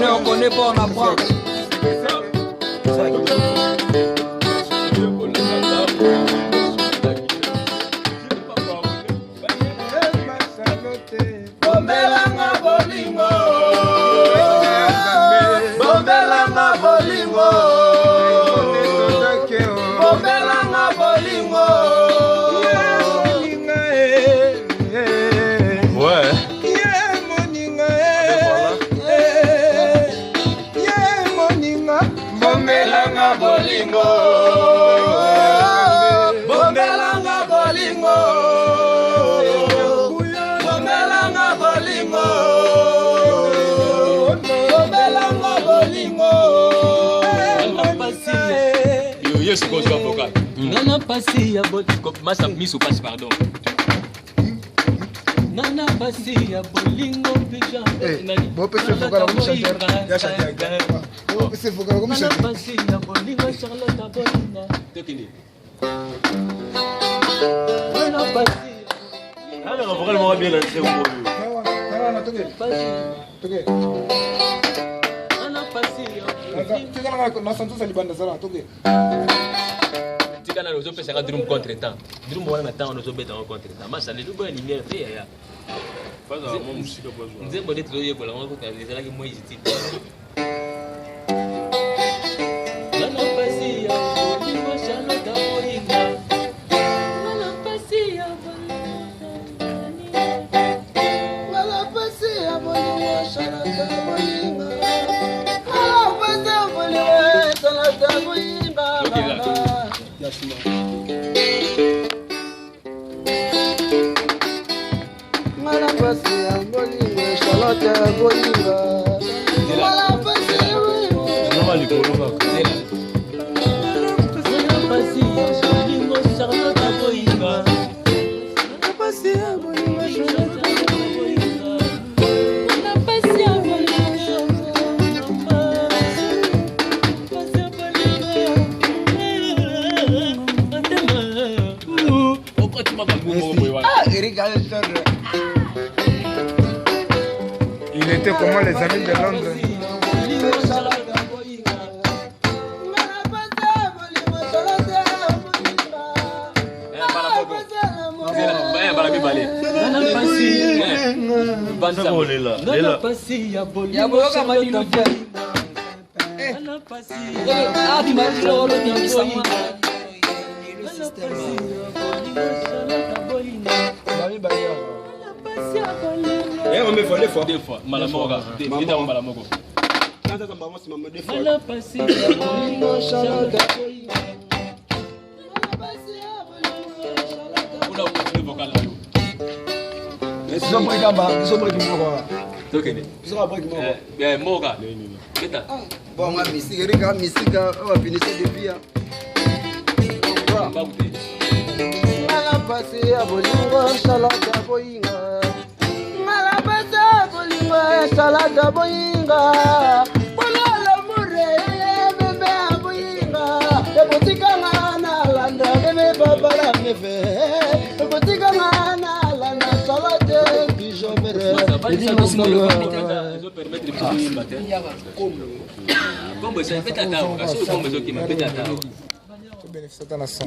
On connaît pas, on apprend. Nana passi ya bolingo masa miso passe pardon. Nana passi ya bolingo bija. Bon peut se focal comme chanteur. Ya chanteur. Bon peut se focal comme chanteur. Nana passi ya bolingo Charlotte bolingo. Tekini. Nana passi. Alors vraiment bien lancé au bout. Non, toqué. Nana passi ya. Tu sais na santos ali banda sala toqué. Kana nous opé drum contre temps. Drum wana na temps nous obé dans contre temps. Masa le dubo ni miel fait ya. Pas à mon musique pas jouer. Nze bode troye bola on ko les ala ki moi ici. Nana passi ya bolingo Charlotte bolingo. Nana passi ya bolingo. Nana passi ya bolingo Charlotte bolingo. Ah, passi ya bolingo Charlotte bolingo. Mala pasi ya bolingo Charlotte bolingo. Mala pasi ya bolingo. Mala pasi ya bolingo Charlotte bolingo. Mala pasi ya bolingo Charlotte bolingo. Mala pasi ya bolingo Il était comment les amis de Londres? On me fait deux fois. Malamoga. Malamogo. Bon, ma musique, on va finir depuis. Mala pasi ya bolingo Charlotte bolingo. Mala pasi ya bolingo Charlotte bolingo. Bona l'amoure bébé bolingo. E botika ngana landa bébé papa la mefe. E botika ngana landa Charlotte bijo bere. Comme ça fait ta table, parce que comme ça qui m'a fait ta table. Tu bénéficies de ta nation.